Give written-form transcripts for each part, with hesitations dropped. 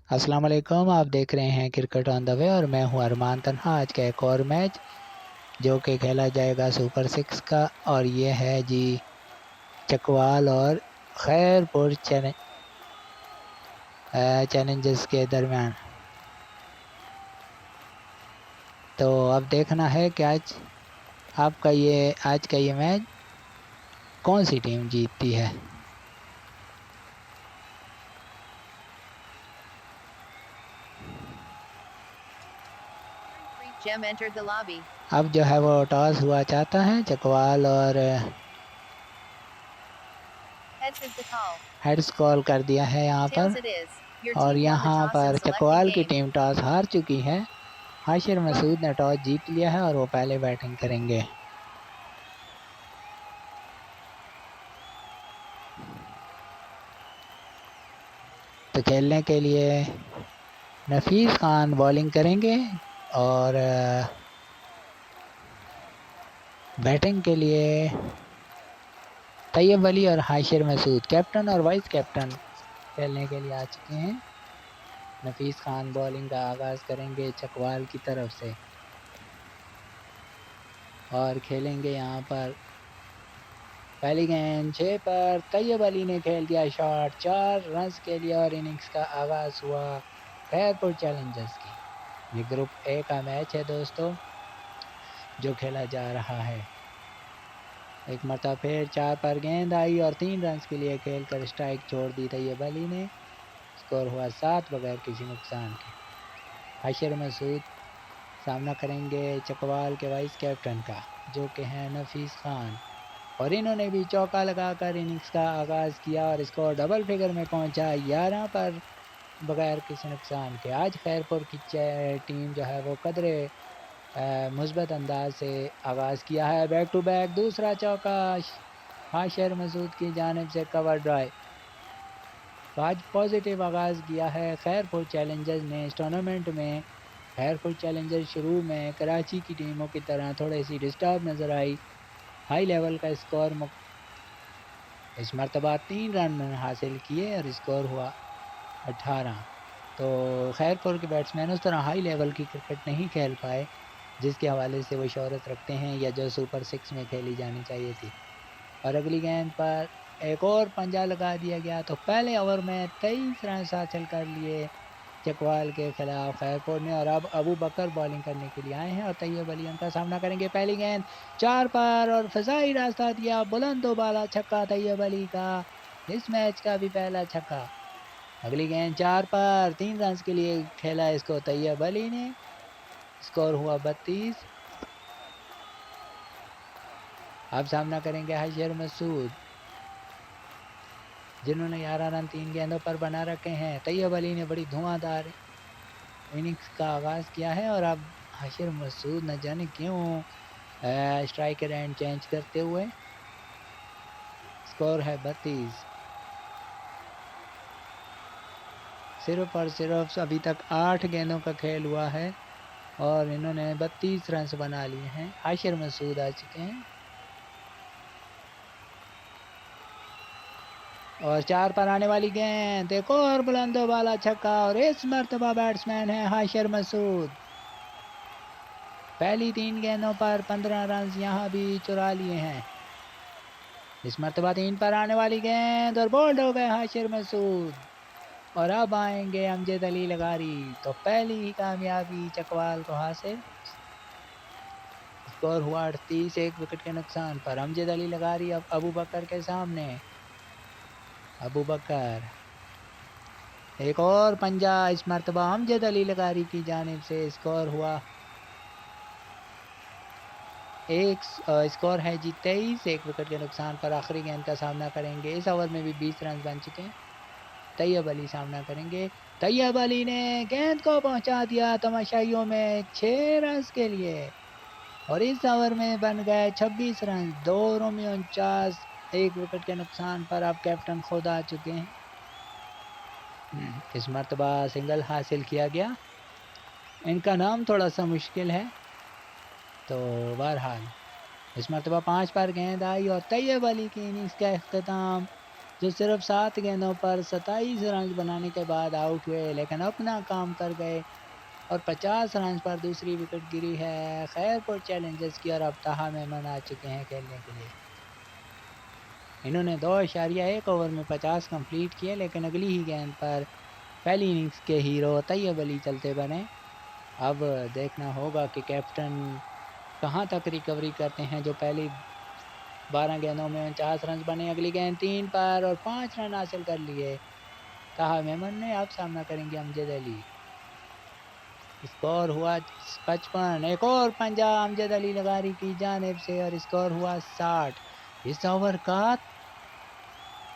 अस्सलाम वालेकुम। आप देख रहे हैं क्रिकेट ऑन द वे और मैं हूं अरमान तन्हा। आज का एक और मैच जो कि खेला जाएगा सुपर सिक्स का, और ये है जी चकवाल और खैरपुर चैलेंजर्स के दरमियान। तो अब देखना है कि आज का ये मैच कौन सी टीम जीतती है। अब जो है वो टॉस हुआ चाहता है चकवाल, और हेड्स कॉल कर दिया है यहाँ पर। और यहाँ पर चकवाल की टीम टॉस हार चुकी है। हाशिर मसूद ने टॉस जीत लिया है और वो पहले बैटिंग करेंगे। तो खेलने के लिए नफीस खान बॉलिंग करेंगे और बैटिंग के लिए तैयब अली और हाशिर मसूद कैप्टन और वाइस कैप्टन खेलने के लिए आ चुके हैं। नफीस खान बॉलिंग का आगाज़ करेंगे चकवाल की तरफ से और खेलेंगे यहाँ पर पहली गेंद 6 पर तैयब अली ने खेल दिया शॉट 4 रन के लिए और इनिंग्स का आगाज़ हुआ खैरपुर चैलेंजर्स की। ये ग्रुप ए का मैच है दोस्तों जो खेला जा रहा है। एक मरतबा फिर 4 पर गेंद आई और 3 रन के लिए खेलकर स्ट्राइक छोड़ दी तैयब अली ने। स्कोर हुआ 7 बगैर किसी नुकसान के। हाशिर मसूद सामना करेंगे चकवाल के वाइस कैप्टन का जो कि हैं नफीस खान, और इन्होंने भी चौका लगाकर इनिंग्स का आगाज़ किया और स्कोर डबल फिगर में पहुंचा 11 पर बगैर किसी नुकसान के। आज खैरपुर की टीम जो है वो कदरे मुस्बत अंदाज से आगाज़ किया है। बैक टू बैक दूसरा चौका हाशिर मसूद की जानिब से कवर ड्राइव। तो आज पॉजिटिव आगाज़ किया है खैरपुर चैलेंजर्स ने इस टूर्नामेंट में। खैरपुर चैलेंजर्स शुरू में कराची की टीमों की तरह थोड़ी सी डिस्टर्ब नज़र आई। हाई लेवल का स्कोर इस मरतबा 3 रन हासिल किए और स्कोर हुआ 18। तो खैरपुर के बैट्समैन उस तरह हाई लेवल की क्रिकेट नहीं खेल पाए जिसके हवाले से वो शोहरत रखते हैं या जो सुपर सिक्स में खेली जानी चाहिए थी। और अगली गेंद पर एक और पंजा लगा दिया गया। तो पहले ओवर में 23 रन हासिल कर लिए चकवाल के खिलाफ खैरपुर ने, और अब अबू बकर बॉलिंग करने के लिए आए हैं और तैयब अली उनका सामना करेंगे। पहली गेंद 4 पर और फिजाई रास्ता दिया, बुलंदो बाला छक्का तैयब अली का, इस मैच का भी पहला छक्का। अगली गेंद 4 पर 3 रन के लिए खेला इसको तैयब अली ने। स्कोर हुआ 32। अब सामना करेंगे हाशिर मसूद जिन्होंने 11 रन 3 गेंदों पर बना रखे हैं। तैयब अली ने बड़ी धुआंधार इनिंग्स का आगाज़ किया है और अब हाशिर मसूद न जाने क्यों स्ट्राइकर एंड चेंज करते हुए। स्कोर है 32। सिर्फ और सिर्फ अभी तक 8 गेंदों का खेल हुआ है और इन्होंने 32 रन बना लिए हैं। हाशिर मसूद आ चुके हैं और 4 पर आने वाली गेंद एक और बुलंदो वाला छक्का, और इस मरतबा बैट्समैन है हाशिर मसूद। पहली 3 गेंदों पर 15 रन यहाँ भी चुरा लिए हैं। इस मरतबा 3 पर आने वाली गेंद और बोल्ड हो गए हाशिर मसूद, और अब आएंगे अमजद अली लगारी। तो पहली ही कामयाबी चकवाल को हासिल। स्कोर हुआ 38 एक विकेट के नुकसान पर। अमजद अली लगारी अब अबू बकर के सामने। अबू बकर एक और पंजा इस मरतबा अमजद अली लगारी की जानिब से। स्कोर हुआ स्कोर है जी 23 एक विकेट के नुकसान पर। आखिरी गेंद का सामना करेंगे। इस ओवर में भी 20 रन बन चुके हैं। तैयब अली सामना करेंगे। तैयब अली ने गेंद को पहुंचा दिया तमाशाइयों में 6 रन के लिए, और इस ओवर में बन गए 26 रन। 2 ओवरों में 49 एक विकेट के नुकसान पर। अब कैप्टन खुद आ चुके हैं। इस मरतबा सिंगल हासिल किया गया। इनका नाम थोड़ा सा मुश्किल है, तो बहरहाल इस मरतबा 5 पर गेंद आई और तैयब अली की इनिंग्स का अख्ताम जो सिर्फ 7 गेंदों पर 27 रन बनाने के बाद आउट हुए, लेकिन अपना काम कर गए और 50 रन पर दूसरी विकेट गिरी है खैरपुर चैलेंजर्स की। और अब ताहा मेमन आ चुके हैं खेलने के लिए। इन्होंने 2.1 ओवर में 50 कंप्लीट किए, लेकिन अगली ही गेंद पर पहली इनिंग्स के हीरो तैयब अली चलते बने। अब देखना होगा कि कैप्टन कहां तक रिकवरी करते हैं। जो पहली 12 गेंदों में 49 रन बने, अगली गेंद 3 पर और 5 रन हासिल कर लिए ताहा मेमन ने। अब सामना करेंगे अमजद अली। स्कोर हुआ 55। एक और पंजा अमजद अली लगारी की जानिब से और स्कोर हुआ 60। इस ओवर का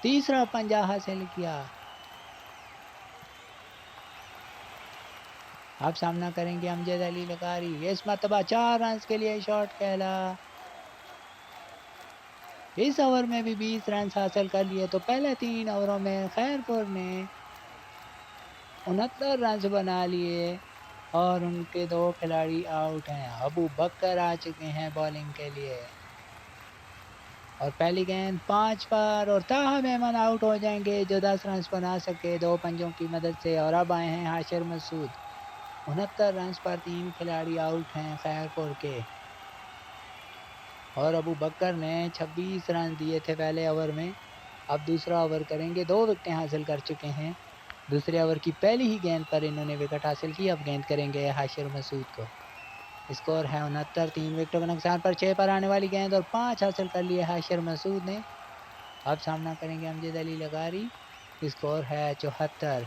तीसरा पंजा हासिल किया। अब सामना करेंगे अमजद अली लगारी। इस मरतबा 4 रन के लिए शॉट खेला। इस ओवर में भी 20 रन हासिल कर लिए। तो पहले 3 ओवरों में खैरपुर ने 69 रन बना लिए और उनके 2 खिलाड़ी आउट हैं। अबू बकर आ चुके हैं बॉलिंग के लिए और पहली गेंद 5 पर और ताहा मेमन आउट हो जाएंगे, जो 10 रन बना सके 2 पंजों की मदद से। और अब आए हैं हाशिर मसूद। 69 रन पर 3 खिलाड़ी आउट हैं खैरपुर के। और अबू बकर ने 26 रन दिए थे पहले ओवर में। अब दूसरा ओवर करेंगे। 2 विकेटें हासिल कर चुके हैं। दूसरे ओवर की पहली ही गेंद पर इन्होंने विकेट हासिल की। अब गेंद करेंगे हाशिर मसूद को। स्कोर है 69। 3 विकेटों के नुकसान पर 6 पर आने वाली गेंद और 5 हासिल कर लिए हाशिर मसूद ने। अब सामना करेंगे अमजद अली लगारी। स्कोर है 74।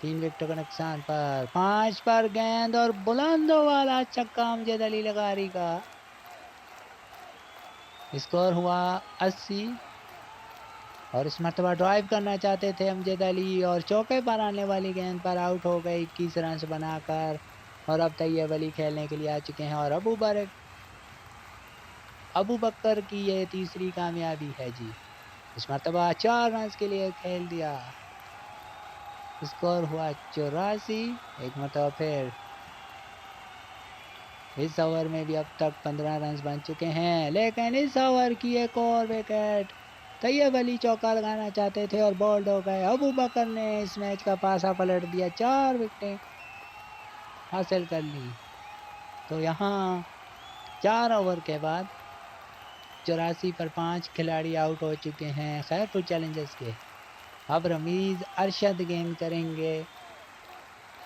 3 विकेटों के नुकसान पर 5 पर गेंद और बुलंदों वाला छक्का अमजद अली लगारी का। स्कोर हुआ 80 और इस मरतबा ड्राइव करना चाहते थे अमजद अली और चौके पर आने वाली गेंद पर आउट हो गए 21 रन बनाकर। और अब तैयब अली खेलने के लिए आ चुके हैं और अबू बकर की ये तीसरी कामयाबी है जी। इस मरतबा 4 रन के लिए खेल दिया। स्कोर हुआ 84। एक मरतबा फिर इस ओवर में भी अब तक 15 रन बन चुके हैं, लेकिन इस ओवर की एक और विकेट। तैयब अली चौका लगाना चाहते थे और बोल्ड हो गए। अबू बकर ने इस मैच का पासा पलट दिया। 4 विकेटें हासिल कर ली। तो यहाँ 4 ओवर के बाद 84 पर 5 खिलाड़ी आउट हो चुके हैं खैरपुर चैलेंजर्स के। अब रमीज अरशद गेंद करेंगे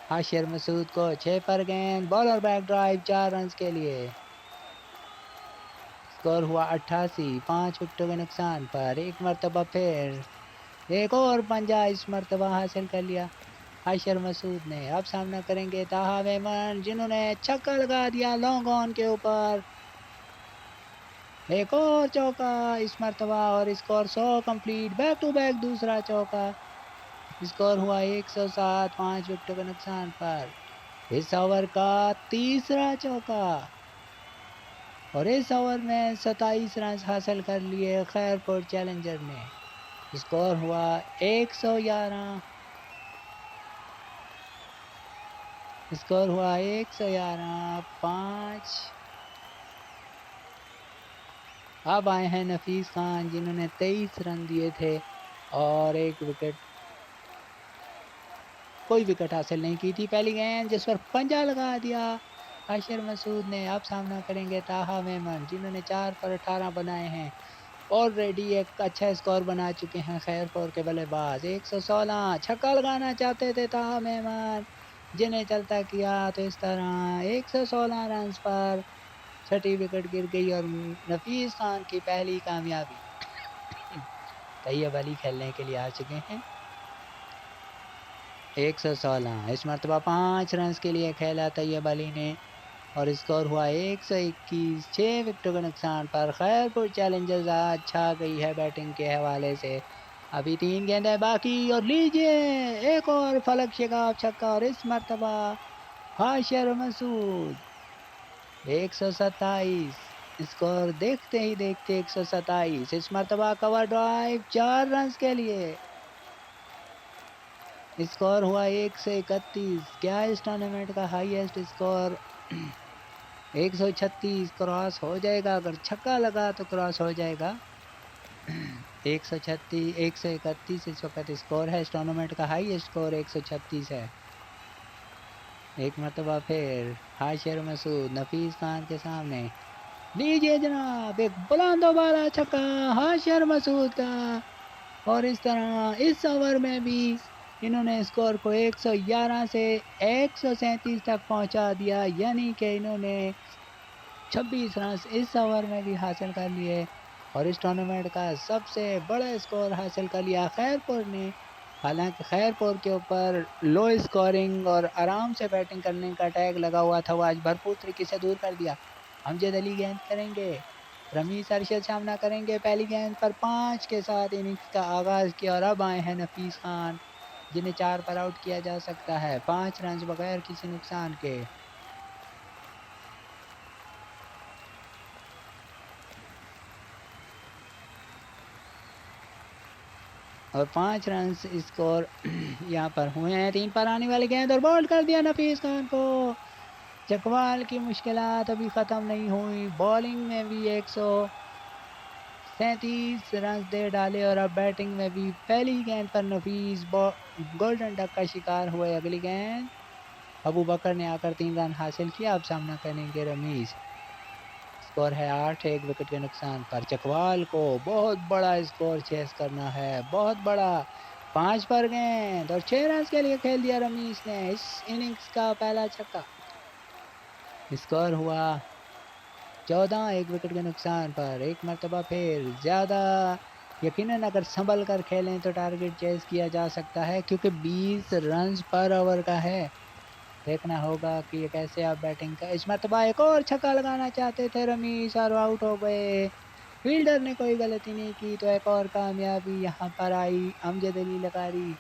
हाशिर मसूद को। 6 पर गेंद, बॉलर बैक ड्राइव 4 रन के लिए। स्कोर हुआ 88। 5 विकेटों के नुकसान पर एक मरतबा फिर एक और पंजा इस मरतबा हासिल कर लिया हाशिर मसूद ने। अब सामना करेंगे ताहा मेमन, जिन्होंने छक्का लगा दिया लॉन्ग ऑन के ऊपर। एक और चौका इस मरतबा और score 100 complete. Back to back दूसरा चौका। स्कोर हुआ 107। 5 विकेटों के नुकसान पर इस ओवर का तीसरा चौका और इस ओवर में 27 रन हासिल कर लिए खैरपुर चैलेंजर ने। स्कोर हुआ 111। स्कोर हुआ 111। 5। अब आए हैं नफीस खान, जिन्होंने 23 रन दिए थे और कोई विकेट हासिल नहीं की थी। पहली गेंद जिस पर पंजा लगा दिया हाशिर मसूद ने। अब सामना करेंगे ताहा मेमन, जिन्होंने 4 पर 18 बनाए हैं। ऑलरेडी एक अच्छा स्कोर बना चुके हैं खैरपुर के बल्लेबाज। 116 छक्का लगाना चाहते थे ताहा मेमन, जिन्हें चलता किया। तो इस तरह 116 रन पर छठी विकेट गिर गई और नफीस खान की पहली कामयाबी। तैयब अली खेलने के लिए आ चुके हैं। 116 इस मरतबा 5 रन के लिए खेला तैयब अली ने और स्कोर हुआ 121। 6 विकेटों के नुकसान पर खैरपुर चैलेंजर्स आज छा गई है बैटिंग के हवाले से। अभी 3 गेंदें बाकी और लीजिए एक और फलक शिकाफ छक्का और इस मरतबा हाशिर मसूद। 127 स्कोर देखते ही देखते 127। इस मरतबा कवर ड्राइव 4 रन के लिए। स्कोर हुआ 131। क्या इस टूर्नामेंट का हाईएस्ट स्कोर 136 क्रॉस हो जाएगा? अगर छक्का लगा तो क्रॉस हो जाएगा। 136 131 इस वक्त स्कोर है। इस टूर्नामेंट का हाईएस्ट स्कोर 136 है। एक मरतबा फिर हाशिर मसूद नफीस खान के सामने, लीजिए जनाब एक बुलंद वाला छक्का हाशिर मसूद का। और इस तरह इस ओवर में भी इन्होंने स्कोर को 111 से 137 तक पहुंचा दिया, यानी कि इन्होंने 26 रन इस ओवर में भी हासिल कर लिए और इस टूर्नामेंट का सबसे बड़ा स्कोर हासिल कर लिया खैरपुर ने। हालांकि खैरपुर के ऊपर लो स्कोरिंग और आराम से बैटिंग करने का टैग लगा हुआ था, वो आज भरपूर तरीके से दूर कर दिया। अमजद अली गेंद करेंगे, रमीज अरशद सामना करेंगे, पहली गेंद पर 5 के साथ इनिंग्स का आगाज किया और अब आए हैं नफीस खान, जिन्हें 4 पर आउट किया जा सकता है 5 रन बगैर किसी नुकसान के। और 5 रन स्कोर यहाँ पर हुए हैं। 3 पर आने वाली गेंद और बॉल कर दिया नफीस खान को। चकवाल की मुश्किलात अभी ख़त्म नहीं हुई, बॉलिंग में भी 137 रन दे डाले और अब बैटिंग में भी पहली गेंद पर नफीस गोल्डन डक का शिकार हुए। अगली गेंद अबू बकर ने आकर 3 रन हासिल किया। अब सामना करेंगे रमीज। स्कोर है 8, 1 विकेट के नुकसान पर। चकवाल को बहुत बड़ा स्कोर चेस करना है, बहुत बड़ा। 5 पर गेंद और 6 रन के लिए खेल दिया रमीज ने इस इनिंग्स का पहला छक्का। स्कोर हुआ 14, 1 विकेट के नुकसान पर। एक मरतबा फिर ज़्यादा यकीनन अगर संभल कर खेलें तो टारगेट चेस किया जा सकता है, क्योंकि 20 रन पर ओवर का है। देखना होगा कि ये कैसे आप बैटिंग का। इस मरतबा एक और छक्का लगाना चाहते थे रमीज और आउट हो गए। फील्डर ने कोई गलती नहीं की तो एक और कामयाबी यहाँ पर आई अमजद अली लगारी।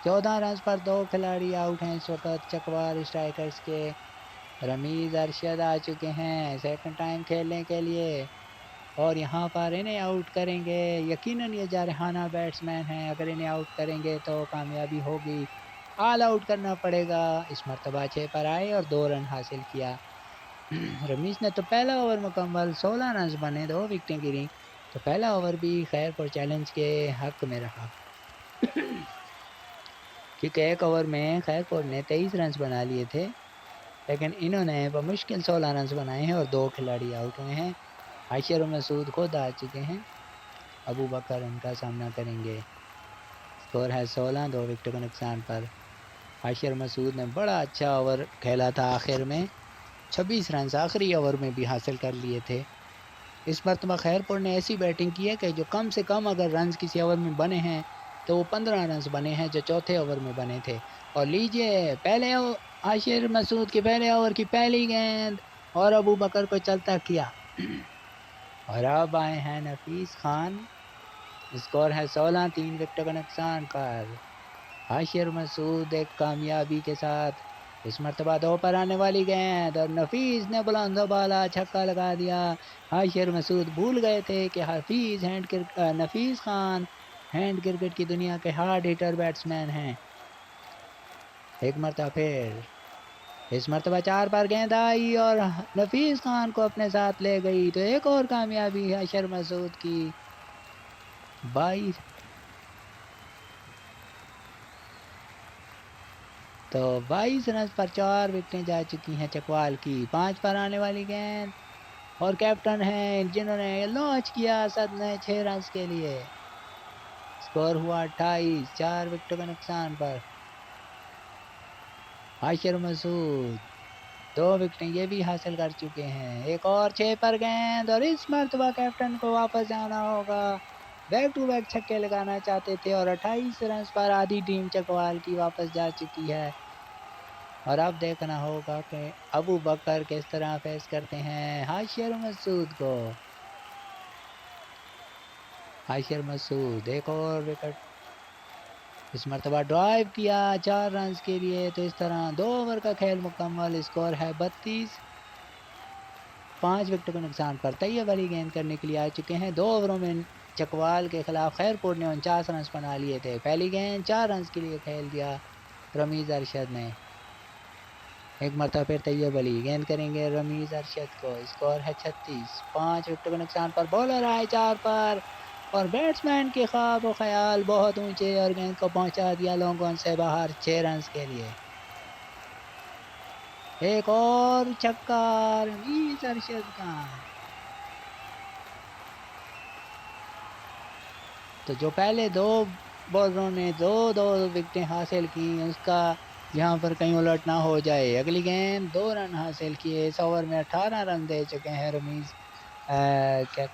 14 रन पर 2 खिलाड़ी आउट हैं इस वक्त चकवाल स्ट्राइकर्स के। रमीज अरशद आ चुके हैं सेकंड टाइम खेलने के लिए और यहाँ पर इन्हें आउट करेंगे। यकीनन ये जारहाना बैट्समैन हैं, अगर इन्हें आउट करेंगे तो कामयाबी होगी। ऑल आउट करना पड़ेगा। इस मरतबा 6 पर आए और 2 रन हासिल किया। रमीज ने तो पहला ओवर मुकम्मल 16 रन बने, 2 विकेटें गिरी, तो पहला ओवर भी खैरपुर चैलेंज के हक में रहा, क्योंकि एक ओवर में खैरपुर ने 23 रन बना लिए थे, लेकिन इन्होंने बमुश्किल 16 रन बनाए हैं और 2 खिलाड़ी आउट हुए हैं। आशिर मसूद खुद आ चुके हैं, अबू बकर उनका सामना करेंगे। स्कोर है 16, 2 विकेट के नुकसान पर। आशिर मसूद ने बड़ा अच्छा ओवर खेला था, आखिर में 26 रन आखिरी ओवर में भी हासिल कर लिए थे। इस मरतबा खैरपुर ने ऐसी बैटिंग की है कि जो कम से कम अगर रन किसी ओवर में बने हैं तो वो 15 रन बने हैं जो चौथे ओवर में बने थे। और लीजिए पहले आशिर मसूद के पहले ओवर की पहली गेंद और अबू बकर को चलता किया और अब आए हैं नफीस खान। स्कोर है 16, 3 विकेट का नुकसान पर। आशिर मसूद एक कामयाबी के साथ इस मरतबा 2 पर आने वाली गेंद और नफीस ने बुलंद बाला छक्का लगा दिया। आशिर मसूद भूल गए थे कि नफीस खान हैंड क्रिकेट की दुनिया के हार्ड हिटर बैट्समैन हैं। एक मरतबा फिर इस मरतबा 4 पर गेंद आई और नफीस खान को अपने साथ ले गई, तो एक और कामयाबी है आशिर मसूद की। 22 तो 22 रन पर 4 विकेटें जा चुकी हैं चकवाल की। 5 पर आने वाली गेंद और कैप्टन हैं जिन्होंने लॉन्च किया असद ने 6 रन के लिए। स्कोर हुआ 28, 4 विकेटों के नुकसान पर। आशिर मसूद 2 विकेटें ये भी हासिल कर चुके हैं। एक और 6 पर गेंद और इस मरतबा कैप्टन को वापस आना होगा। बैक टू बैक छक्के लगाना चाहते थे और 28 रन पर आधी टीम चकवाल की वापस जा चुकी है। और अब देखना होगा कि अबू बकर किस तरह फेस करते हैं हाशिर मसूद को। हाशिर मसूद एक और विकेट, इस मरतबा ड्राइव किया 4 रन के लिए, तो इस तरह 2 ओवर का खेल मुकम्मल। स्कोर है 32, 5 विकेट के नुकसान पर। तैयब अली गेंद करने के लिए आ चुके हैं। 2 ओवरों में चकवाल के खिलाफ खैरपुर ने 49 रन बना लिए थे। पहली गेंद 4 रन के लिए खेल दिया रमीज अरशद ने। एक मरतबा फिर तैयब अली गेंद करेंगे रमीज अरशद को। स्कोर है 36। 5 विकेटों के नुकसान पर बॉलर आए 4 पर और बैट्समैन के ख्वाब और ख्याल बहुत ऊंचे और गेंद को पहुंचा दिया लॉन्ग ऑन से बाहर 6 रन के लिए। एक और छक्का रमीज अरशद का। तो जो पहले दो बॉलरों ने दो दो विकेटें हासिल की उसका यहाँ पर कहीं उलट ना हो जाए। अगली गेंद 2 रन हासिल किए। इस ओवर में 18 रन दे चुके हैं रमीज क्या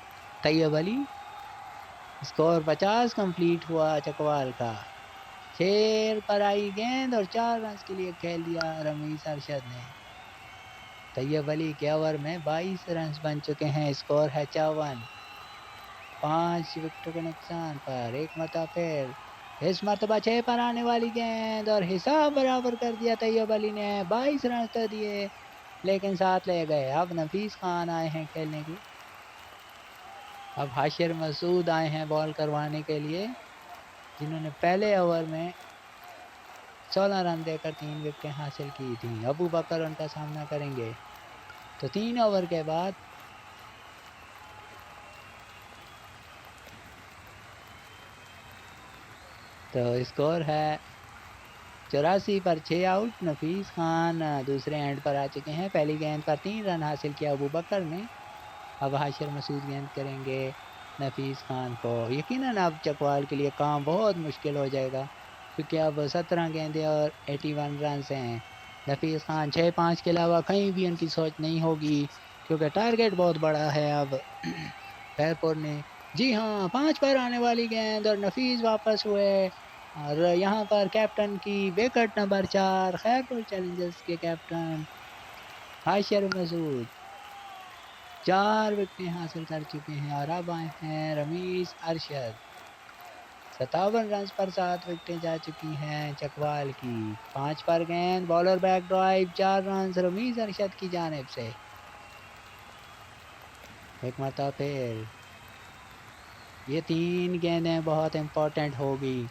तैयब अली। स्कोर 50 कंप्लीट हुआ चकवाल का। 6 पर आई गेंद और 4 रन के लिए खेल दिया रमीज अरशद ने। तैयब अली के ओवर में 22 रन बन चुके हैं। स्कोर है 54। 5 विकेटों के नुकसान पर एक मरतबा फिर इस मरतबा 6 पर आने वाली गेंद और हिसाब बराबर कर दिया तैयब अली ने। 22 रन तो दिए लेकिन साथ ले गए। अब नफीस खान आए हैं खेलने के लिए। अब हाशिर मसूद आए हैं बॉल करवाने के लिए जिन्होंने पहले ओवर में 16 रन देकर 3 विकेटें हासिल की थी। अबू बकर उनका सामना करेंगे। तो 3 ओवर के बाद तो स्कोर है 84 पर 6 आउट। नफीस खान दूसरे एंड पर आ चुके हैं। पहली गेंद पर 3 रन हासिल किया अबू बकर ने। अब हाशिर मसूद गेंद करेंगे नफीस खान को। यकीनन अब चकवाल के लिए काम बहुत मुश्किल हो जाएगा क्योंकि अब 17 गेंदें और 81 रन हैं। नफीस खान 6-5 के अलावा कहीं भी उनकी सोच नहीं होगी क्योंकि टारगेट बहुत बड़ा है। अब खैरपुर ने जी हाँ 5 पर आने वाली गेंद और नफीस वापस हुए और यहाँ पर कैप्टन की विकेट नंबर 4 खैरपुर चैलेंजर्स के कैप्टन हाशिर मसूद 4 विकेटें हासिल कर चुके हैं और अब आए हैं रमीज अरशद। 57 रन पर 7 विकेटें जा चुकी हैं चकवाल की। 5 पर गेंद bowler back drive 4 run Rameez Arshad की जानिब से। एक मरतबा फिर ये 3 गेंदें बहुत इंपॉर्टेंट होगी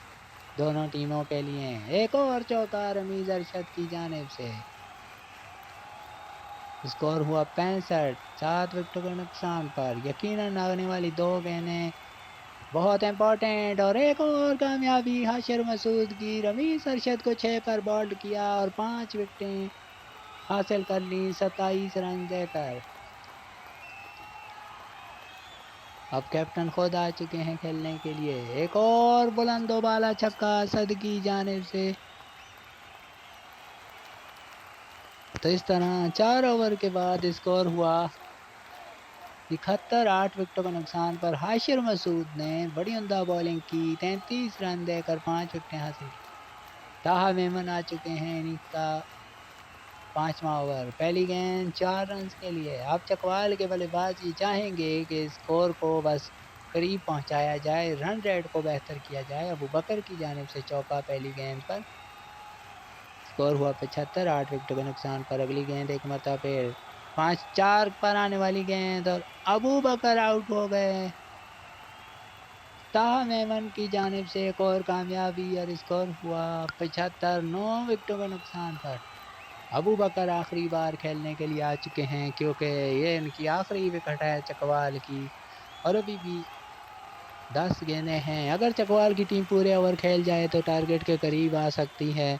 दोनों टीमों के लिए। एक और चौका रमीज अरशद की जानिब से। स्कोर हुआ 65। 7 विकेटों के नुकसान पर यकीनन आने वाली 2 गेंदें बहुत इंपॉर्टेंट और एक और कामयाबी हाशिर मसूद की। रमीज अरशद को 6 पर बॉल्ड किया और 5 विकेटें हासिल कर ली 27 रन देकर। अब कैप्टन खुद आ चुके हैं खेलने के लिए। एक और बुलंदोबाला छक्का सद की जानिब से। तो इस तरह 4 ओवर के बाद स्कोर हुआ 71। 8 विकेटों के नुकसान पर हाशिर मसूद ने बड़ी उम्दा बॉलिंग की। 33 रन देकर 5 विकेटें हासिल की। ताहा मेमन आ चुके हैं इनिंग्स का 5वां ओवर। पहली गेंद 4 रन के लिए। अब चकवाल के बल्लेबाज ये चाहेंगे कि स्कोर को बस करीब पहुंचाया जाए, रन रेट को बेहतर किया जाए। अबू बकर की जानिब से चौका पहली गेंद पर। स्कोर हुआ 75। 8 विकेटों के नुकसान पर अगली गेंद एक मरतबा फिर 5-4 पर आने वाली गेंद और अबू बकर आउट हो गए। ताहा मेमन की जानिब से एक और कामयाबी और स्कोर हुआ 75। 9 विकेटों के नुकसान पर अबू बकर आखिरी बार खेलने के लिए आ चुके हैं क्योंकि ये इनकी आखिरी विकेट है चकवाल की और अभी भी 10 गेंदें हैं। अगर चकवाल की टीम पूरे ओवर खेल जाए तो टारगेट के करीब आ सकती है।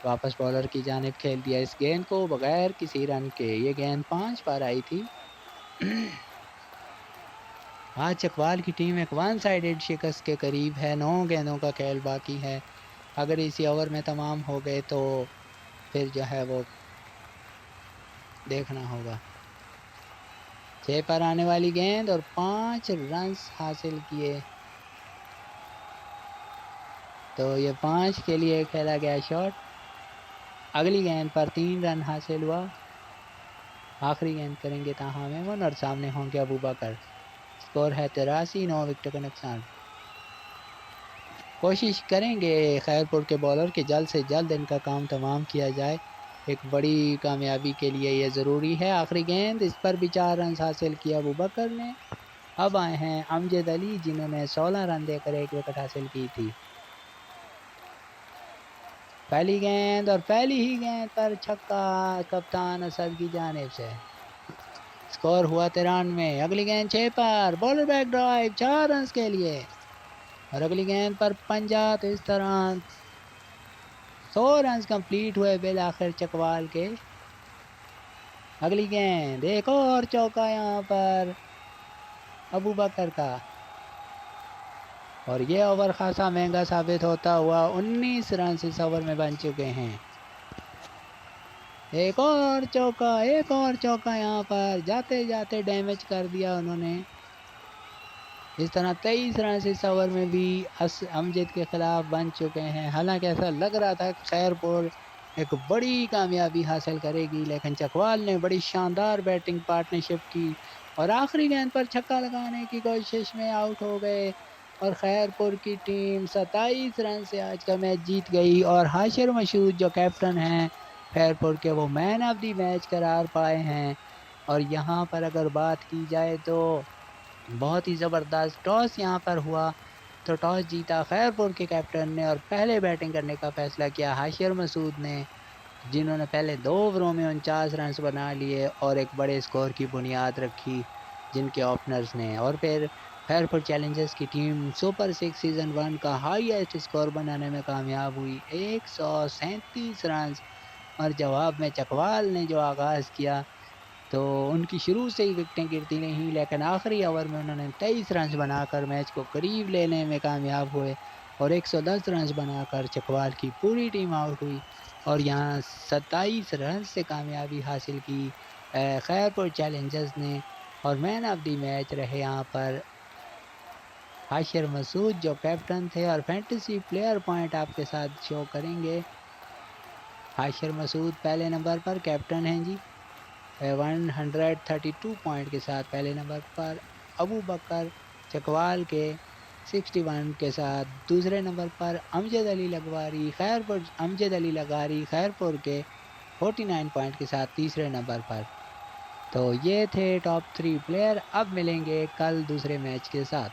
वापस बॉलर की जानिब खेल दिया इस गेंद को बगैर किसी रन के। ये गेंद 5 पर आई थी। आज चकवाल की टीम एक वन साइडेड शिकस्त के करीब है। 9 गेंदों का खेल बाकी है। अगर इसी ओवर में तमाम हो गए तो फिर जो है वो देखना होगा। 6 पर आने वाली गेंद और 5 रन हासिल किए। तो ये 5 के लिए खेला गया शॉट। अगली गेंद पर 3 रन हासिल हुआ। आखिरी गेंद करेंगे ताहा मेमन और सामने होंगे अबू बकर। स्कोर है 83। 9 विकेट का नुकसान। कोशिश करेंगे खैरपुर के बॉलर के जल्द से जल्द इनका काम तमाम किया जाए। एक बड़ी कामयाबी के लिए ये ज़रूरी है। आखिरी गेंद इस पर भी 4 रन हासिल किया अबू बकर ने। अब आए हैं अमजद अली जिन्होंने 16 रन देकर 1 विकेट हासिल की थी। पहली गेंद और पहली ही गेंद पर छक्का कप्तान असद की जानिब से। स्कोर हुआ 93। अगली गेंद 6 पर बॉलर बैक ड्राइव 4 रन के लिए और अगली गेंद पर पंजा। तो इस तरह 100 रन कंप्लीट हुए बिल आखिर चकवाल के। अगली गेंद एक और चौका यहाँ पर अबू बकर का और ये ओवर खासा महंगा साबित होता हुआ 19 रन इस ओवर में बन चुके हैं। एक और चौका यहाँ पर जाते जाते डैमेज कर दिया उन्होंने। इस तरह 23 रन इस ओवर में भी अमजद के खिलाफ बन चुके हैं। हालांकि ऐसा लग रहा था कि खैरपुर एक बड़ी कामयाबी हासिल करेगी, लेकिन चकवाल ने बड़ी शानदार बैटिंग पार्टनरशिप की और आखिरी गेंद पर छक्का लगाने की कोशिश में आउट हो गए और खैरपुर की टीम 27 रन से आज का मैच जीत गई और हाशिर मशहूद जो कैप्टन हैं खैरपुर के, वो मैन ऑफ द मैच करार पाए हैं। और यहाँ पर अगर बात की जाए तो बहुत ही ज़बरदस्त टॉस यहाँ पर हुआ, तो टॉस जीता खैरपुर के कैप्टन ने और पहले बैटिंग करने का फैसला किया हाशिर मसूद ने, जिन्होंने पहले 2 ओवरों में 49 रन बना लिए और एक बड़े स्कोर की बुनियाद रखी जिनके ओपनर्स ने। और फिर खैरपुर चैलेंजर्स की टीम सुपर 6 सीज़न 1 का हाईएस्ट स्कोर बनाने में कामयाब हुई 137 रन। और जवाब में चकवाल ने जो आगाज़ किया तो उनकी शुरू से ही विकेटें गिरती रहीं, लेकिन आखिरी ओवर में उन्होंने 23 रन बनाकर मैच को करीब लेने में कामयाब हुए और 110 रन बनाकर चकवाल की पूरी टीम आउट हुई और यहाँ 27 रन से कामयाबी हासिल की खैरपुर चैलेंजर्स ने। और मैन ऑफ द मैच रहे यहाँ पर हाशिर मसूद जो कैप्टन थे और फैंटेसी प्लेयर पॉइंट आपके साथ शो करेंगे। हाशिर मसूद पहले नंबर पर कैप्टन हैं जी 132 पॉइंट के साथ पहले नंबर पर। अबू बकर चकवाल के 61 के साथ दूसरे नंबर पर। अमजद अली लगारी खैरपुर के 49 पॉइंट के साथ तीसरे नंबर पर। तो ये थे टॉप 3 प्लेयर। अब मिलेंगे कल दूसरे मैच के साथ।